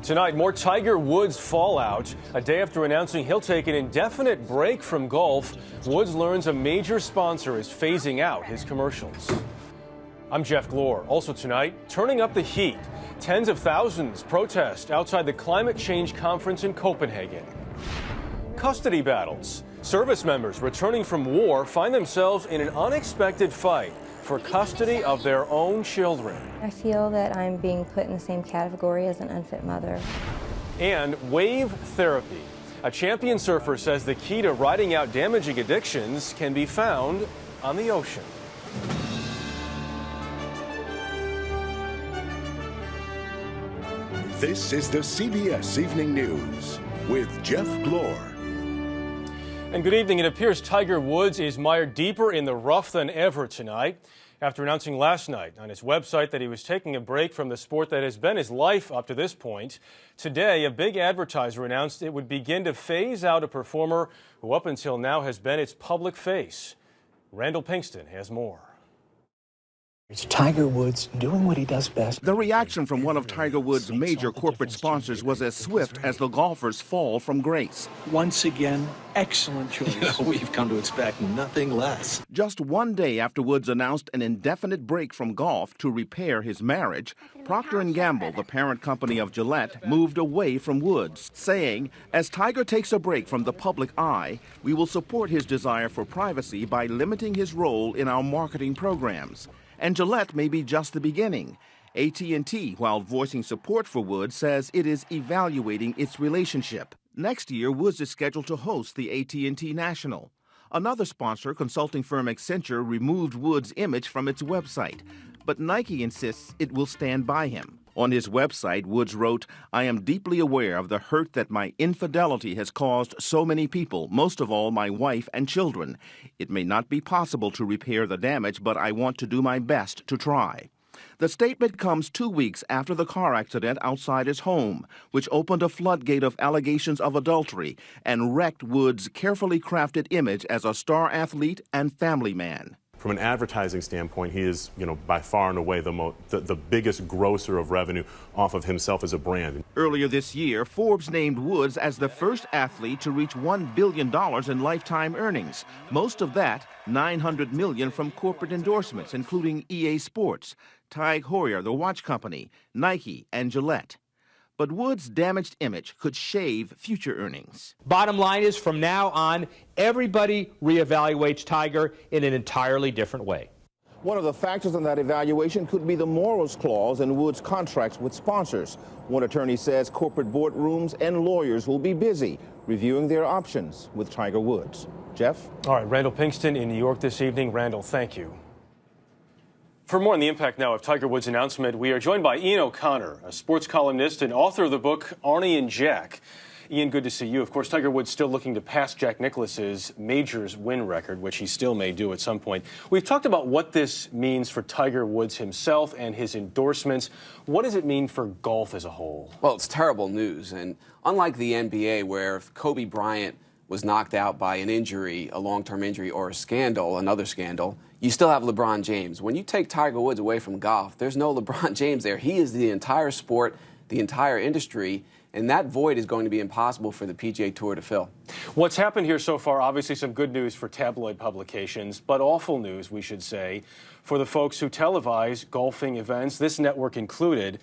Tonight, more Tiger Woods fallout. A day after announcing he'll take an indefinite break from golf, Woods learns a major sponsor is phasing out his commercials. I'm Jeff Glor. Also tonight, turning up the heat. Tens of thousands protest outside the climate change conference in Copenhagen. Custody battles. Service members returning from war find themselves in an unexpected fight for custody of their own children. I feel that I'm being put in the same category as an unfit mother. And wave therapy. A champion surfer says the key to riding out damaging addictions can be found on the ocean. This is the CBS Evening News with Jeff Glor. And good evening. It appears Tiger Woods is mired deeper in the rough than ever tonight. After announcing last night on his website that he was taking a break from the sport that has been his life up to this point, today a big advertiser announced it would begin to phase out a performer who up until now has been its public face. Randall Pinkston has more. It's Tiger Woods doing what he does best. The reaction from one of Tiger Woods' major corporate sponsors was as swift as the golfer's fall from grace. Once again, excellent choice. We've come to expect nothing less. Just one day after Woods announced an indefinite break from golf to repair his marriage, Procter & Gamble, the parent company of Gillette, moved away from Woods, saying, as Tiger takes a break from the public eye, we will support his desire for privacy by limiting his role in our marketing programs. And Gillette may be just the beginning. AT&T, while voicing support for Woods, says it is evaluating its relationship. Next year, Woods is scheduled to host the AT&T National. Another sponsor, consulting firm Accenture, removed Woods' image from its website, but Nike insists it will stand by him. On his website, Woods wrote, I am deeply aware of the hurt that my infidelity has caused so many people, most of all my wife and children. It may not be possible to repair the damage, but I want to do my best to try. The statement comes 2 weeks after the car accident outside his home, which opened a floodgate of allegations of adultery and wrecked Woods' carefully crafted image as a star athlete and family man. From an advertising standpoint, he is, by far and away the biggest grosser of revenue off of himself as a brand. Earlier this year, Forbes named Woods as the first athlete to reach $1 billion in lifetime earnings. Most of that, $900 million from corporate endorsements, including EA Sports, Tag Heuer, the watch company, Nike, and Gillette. But Woods' damaged image could shave future earnings. Bottom line is, from now on, everybody reevaluates Tiger in an entirely different way. One of the factors in that evaluation could be the morals clause in Woods' contracts with sponsors. One attorney says corporate boardrooms and lawyers will be busy reviewing their options with Tiger Woods. Jeff? All right, Randall Pinkston in New York this evening. Randall, thank you. For more on the impact now of Tiger Woods' announcement, we are joined by Ian O'Connor, a sports columnist and author of the book Arnie and Jack. Ian, good to see you. Of course, Tiger Woods still looking to pass Jack Nicklaus's majors win record, which he still may do at some point. We've talked about what this means for Tiger Woods himself and his endorsements. What does it mean for golf as a whole? Well, it's terrible news. And unlike the NBA, where if Kobe Bryant was knocked out by an injury, a long-term injury, or a scandal, another scandal, you still have LeBron James. When you take Tiger Woods away from golf, there's no LeBron James there. He is the entire sport, the entire industry, and that void is going to be impossible for the PGA Tour to fill. What's happened here so far, obviously some good news for tabloid publications, but awful news, we should say, for the folks who televise golfing events, this network included.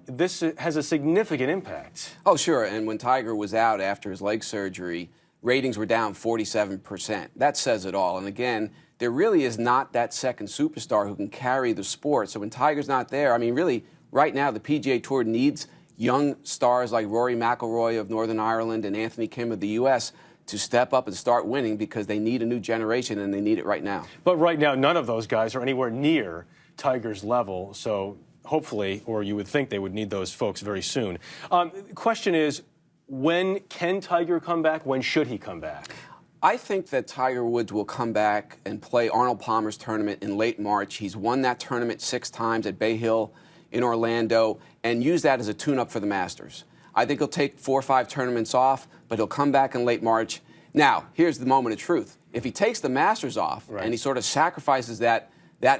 This has a significant impact. Oh, sure, and when Tiger was out after his leg surgery, ratings were down 47%. That says it all. And again, there really is not that second superstar who can carry the sport. So when Tiger's not there, I mean, really, right now, the PGA Tour needs young stars like Rory McIlroy of Northern Ireland and Anthony Kim of the U.S. to step up and start winning because they need a new generation, and they need it right now. But right now, none of those guys are anywhere near Tiger's level. So hopefully, or you would think they would need those folks very soon. The question is, when can Tiger come back? When should he come back? I think that Tiger Woods will come back and play Arnold Palmer's tournament in late March. He's won that tournament 6 times at Bay Hill in Orlando and use that as a tune-up for the Masters. I think he'll take 4 or 5 tournaments off, but he'll come back in late March. Now, here's the moment of truth. If he takes the Masters off and he sort of sacrifices that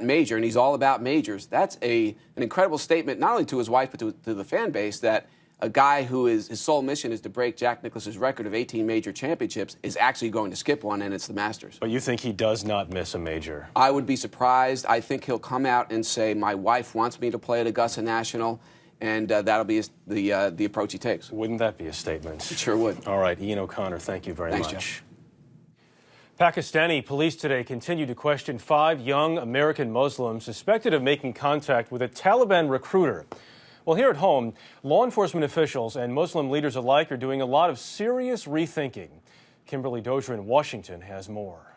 major, and he's all about majors, that's an incredible statement not only to his wife but to the fan base that a guy who his sole mission is to break Jack Nicklaus's record of 18 major championships is actually going to skip one, and it's the Masters. But you think he does not miss a major? I would be surprised. I think he'll come out and say, my wife wants me to play at Augusta National, and that'll be the approach he takes. Wouldn't that be a statement? It sure would. All right, Ian O'Connor, thank you very much. Jeff. Pakistani police today continue to question 5 young American Muslims suspected of making contact with a Taliban recruiter. Well, here at home, law enforcement officials and Muslim leaders alike are doing a lot of serious rethinking. Kimberly Dozier in Washington has more.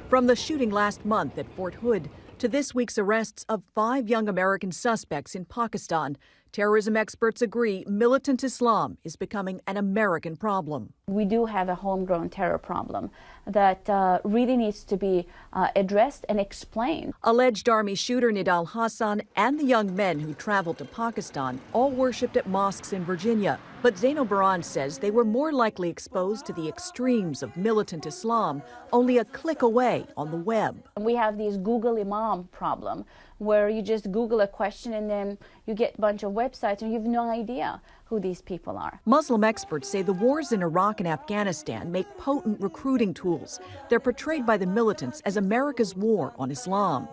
From the shooting last month at Fort Hood to this week's arrests of 5 young American suspects in Pakistan, terrorism experts agree militant Islam is becoming an American problem. We do have a homegrown terror problem that really needs to be addressed and explained. Alleged army shooter Nidal Hassan and the young men who traveled to Pakistan all worshipped at mosques in Virginia. But Zaino Baran says they were more likely exposed to the extremes of militant Islam only a click away on the web. We have this Google Imam problem where you just Google a question and then you get a bunch of websites and you have no idea who these people are. Muslim experts say the wars in Iraq and Afghanistan make potent recruiting tools. They're portrayed by the militants as America's war on Islam.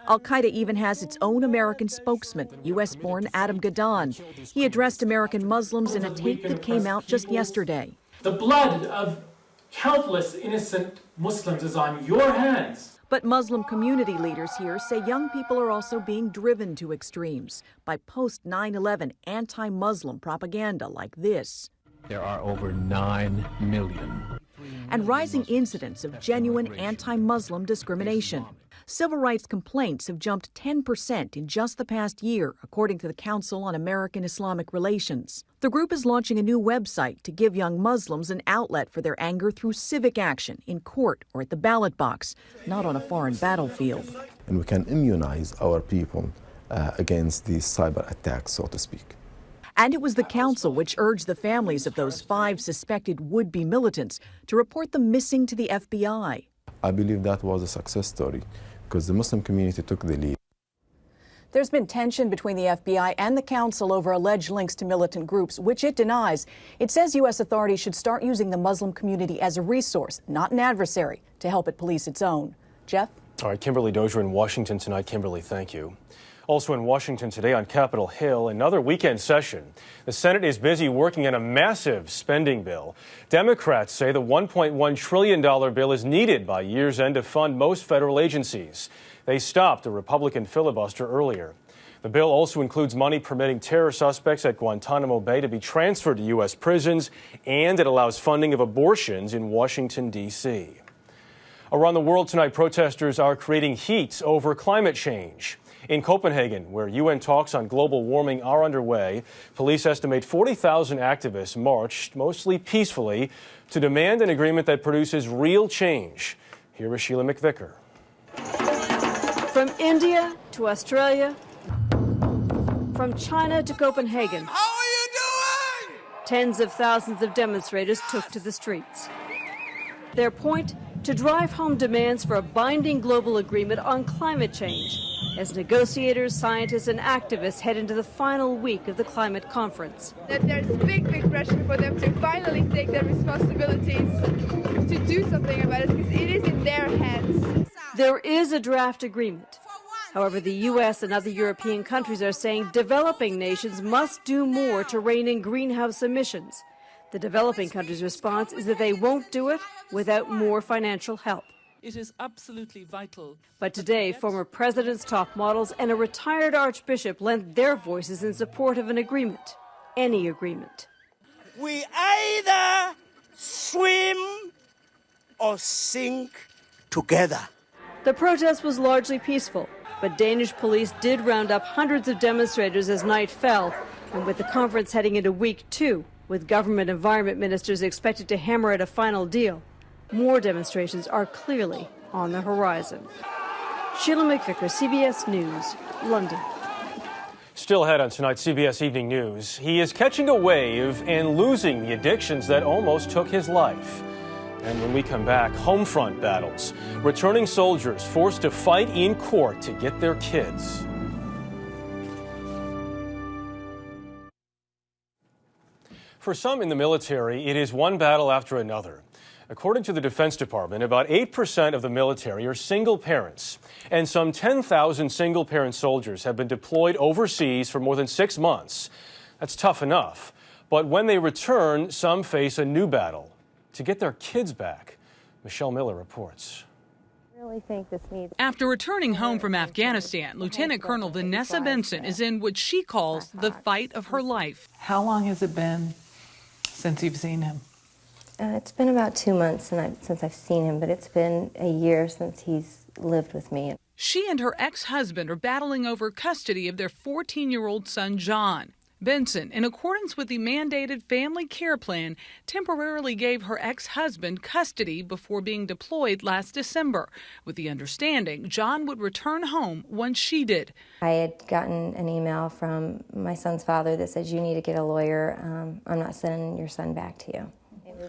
Al-Qaeda even has its own American spokesman, U.S.-born Adam Gaddan. He addressed American Muslims in a tape that came out just yesterday. The blood of countless innocent Muslims is on your hands. But Muslim community leaders here say young people are also being driven to extremes by post-9/11 anti-Muslim propaganda like this. There are over 9 million. And rising incidents of genuine anti-Muslim discrimination. Civil rights complaints have jumped 10% in just the past year, according to the Council on American Islamic Relations. The group is launching a new website to give young Muslims an outlet for their anger through civic action in court or at the ballot box, not on a foreign battlefield. And we can immunize our people against these cyber attacks, so to speak. And it was the council which urged the families of those 5 suspected would-be militants to report them missing to the FBI. I believe that was a success story because the Muslim community took the lead. There's been tension between the FBI and the council over alleged links to militant groups, which it denies. It says U.S. authorities should start using the Muslim community as a resource, not an adversary, to help it police its own. Jeff? All right, Kimberly Dozier in Washington tonight. Kimberly, thank you. Also in Washington today on Capitol Hill, another weekend session. The Senate is busy working on a massive spending bill. Democrats say the $1.1 trillion bill is needed by year's end to fund most federal agencies. They stopped a Republican filibuster earlier. The bill also includes money permitting terror suspects at Guantanamo Bay to be transferred to U.S. prisons, and it allows funding of abortions in Washington, D.C. Around the world tonight, protesters are creating heat over climate change. In Copenhagen, where UN talks on global warming are underway, police estimate 40,000 activists marched, mostly peacefully, to demand an agreement that produces real change. Here is Sheila McVicker. From India to Australia, from China to Copenhagen, how are you doing? Tens of thousands of demonstrators took to the streets. Their point? To drive home demands for a binding global agreement on climate change, as negotiators, scientists, and activists head into the final week of the climate conference. That there's big pressure for them to finally take their responsibilities to do something about it, because it is in their hands. There is a draft agreement. However, the U.S. and other European countries are saying developing nations must do more to rein in greenhouse emissions. The developing countries' response is that they won't do it without more financial help. It is absolutely vital. But today, former presidents, top models, and a retired archbishop lent their voices in support of an agreement. Any agreement. We either swim or sink together. The protest was largely peaceful, but Danish police did round up hundreds of demonstrators as night fell, and with the conference heading into week 2, with government environment ministers expected to hammer out a final deal, more demonstrations are clearly on the horizon. Sheila McVicker, CBS News, London. Still ahead on tonight's CBS Evening News, he is catching a wave and losing the addictions that almost took his life. And when we come back, home front battles. Returning soldiers forced to fight in court to get their kids. For some in the military, it is one battle after another. According to the Defense Department, about 8% of the military are single parents, and some 10,000 single-parent soldiers have been deployed overseas for more than 6 months. That's tough enough. But when they return, some face a new battle to get their kids back. Michelle Miller reports. After returning home from Afghanistan, Lieutenant Colonel Vanessa Benson is in what she calls the fight of her life. How long has it been since you've seen him? It's been about 2 months since I've seen him, but it's been a year since he's lived with me. She and her ex-husband are battling over custody of their 14-year-old son, John. Benson, in accordance with the mandated family care plan, temporarily gave her ex-husband custody before being deployed last December, with the understanding John would return home once she did. I had gotten an email from my son's father that says, you need to get a lawyer. I'm not sending your son back to you.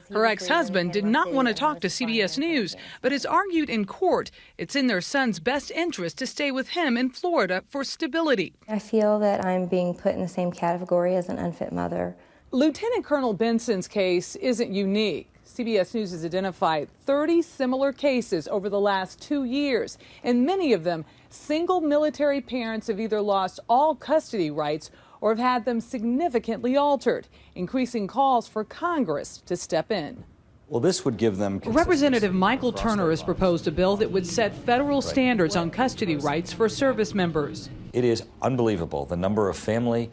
Her ex-husband did not want to talk to CBS News, but has argued in court it's in their son's best interest to stay with him in Florida for stability. I feel that I'm being put in the same category as an unfit mother. Lieutenant Colonel Benson's case isn't unique. CBS News has identified 30 similar cases over the last 2 years. In many of them, single military parents have either lost all custody rights or have had them significantly altered, increasing calls for Congress to step in. Well, this would give them... Representative Michael Turner has proposed a bill that would set federal standards on custody rights for service members. It is unbelievable the number of family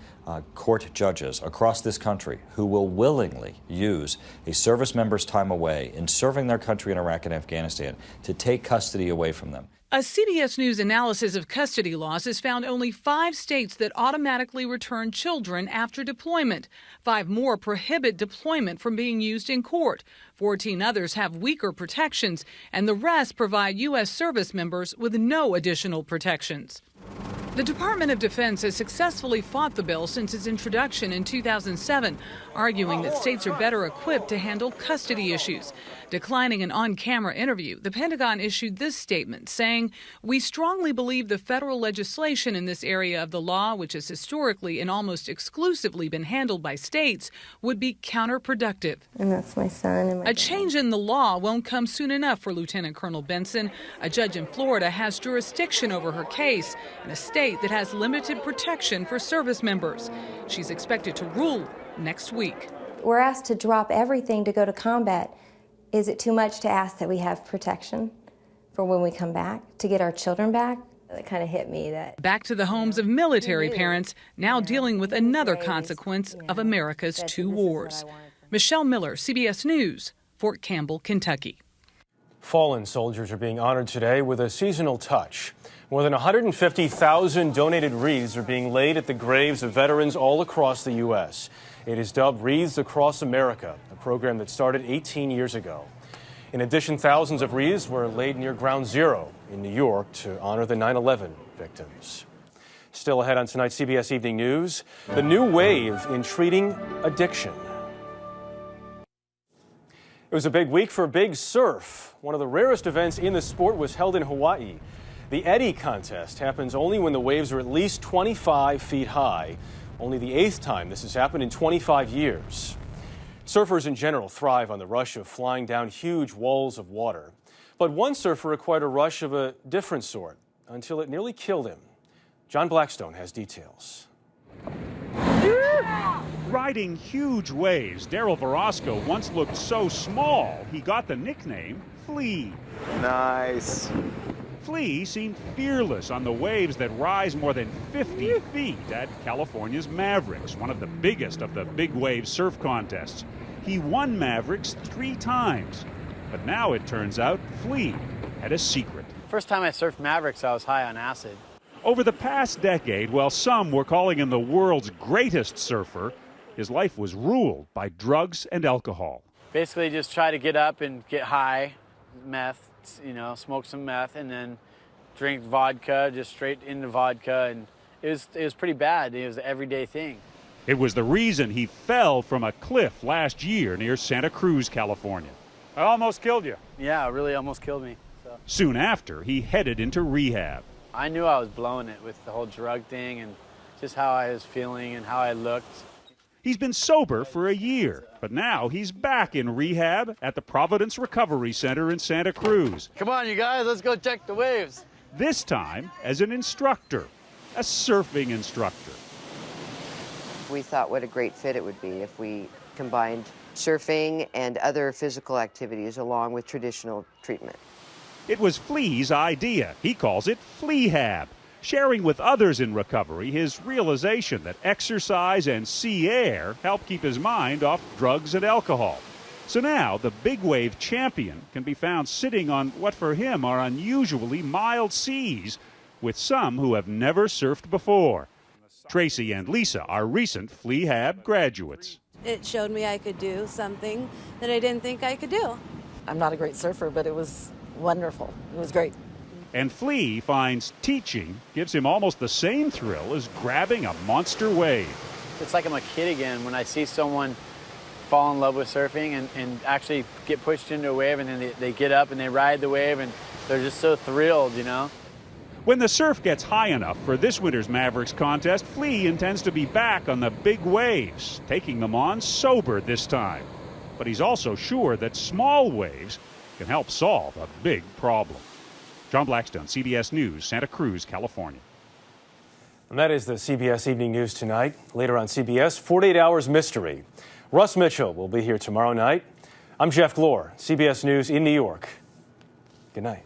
court judges across this country who will willingly use a service member's time away in serving their country in Iraq and Afghanistan to take custody away from them. A CBS News analysis of custody laws has found only 5 states that automatically return children after deployment. 5 more prohibit deployment from being used in court. 14 others have weaker protections, and the rest provide U.S. service members with no additional protections. The Department of Defense has successfully fought the bill since its introduction in 2007, arguing that states are better equipped to handle custody issues. Declining an on-camera interview, the Pentagon issued this statement saying, "We strongly believe the federal legislation in this area of the law, which has historically and almost exclusively been handled by states, would be counterproductive." And that's my son and my A change in the law won't come soon enough for Lieutenant Colonel Benson. A judge in Florida has jurisdiction over her case in a state that has limited protection for service members. She's expected to rule next week. We're asked to drop everything to go to combat. Is it too much to ask that we have protection for when we come back, to get our children back? It kind of hit me that. Back to the homes of military parents, now dealing with another consequence of America's 2 wars. Michelle Miller, CBS News, Fort Campbell, Kentucky. Fallen soldiers are being honored today with a seasonal touch. More than 150,000 donated wreaths are being laid at the graves of veterans all across the U.S. It is dubbed Wreaths Across America, a program that started 18 years ago. In addition, thousands of wreaths were laid near Ground Zero in New York to honor the 9/11 victims. Still ahead on tonight's CBS Evening News, the new wave in treating addiction. It was a big week for big surf. One of the rarest events in the sport was held in Hawaii. The Eddy contest happens only when the waves are at least 25 feet high. Only the 8th time this has happened in 25 years. Surfers in general thrive on the rush of flying down huge walls of water. But one surfer acquired a rush of a different sort until it nearly killed him. John Blackstone has details. Riding huge waves, Daryl Verosco once looked so small he got the nickname Flea. Nice. Flea seemed fearless on the waves that rise more than 50 feet at California's Mavericks, one of the biggest of the big wave surf contests. He won Mavericks 3 times, but now it turns out Flea had a secret. First time I surfed Mavericks, I was high on acid. Over the past decade, while some were calling him the world's greatest surfer, his life was ruled by drugs and alcohol. Basically just try to get up and get high, meth, smoke some meth, and then drink vodka, just straight into vodka, and it was pretty bad. It was an everyday thing. It was the reason he fell from a cliff last year near Santa Cruz, California. I almost killed you. Yeah, it really almost killed me. So. Soon after, he headed into rehab. I knew I was blowing it with the whole drug thing and just how I was feeling and how I looked. He's been sober for a year, but now he's back in rehab at the Providence Recovery Center in Santa Cruz. Come on, you guys, let's go check the waves. This time as an instructor, a surfing instructor. We thought what a great fit it would be if we combined surfing and other physical activities along with traditional treatment. It was Flea's idea. He calls it Fleahab, sharing with others in recovery his realization that exercise and sea air help keep his mind off drugs and alcohol. So now the big wave champion can be found sitting on what for him are unusually mild seas with some who have never surfed before. Tracy and Lisa are recent Fleahab graduates. It showed me I could do something that I didn't think I could do. I'm not a great surfer, but it was wonderful. It was great. And Flea finds teaching gives him almost the same thrill as grabbing a monster wave. It's like I'm a kid again when I see someone fall in love with surfing and actually get pushed into a wave, and then they get up and they ride the wave and they're just so thrilled, you know? When the surf gets high enough for this winter's Mavericks contest, Flea intends to be back on the big waves, taking them on sober this time. But he's also sure that small waves can help solve a big problem. John Blackstone, CBS News, Santa Cruz, California. And that is the CBS Evening News tonight. Later on CBS, 48 Hours Mystery. Russ Mitchell will be here tomorrow night. I'm Jeff Glor, CBS News in New York. Good night.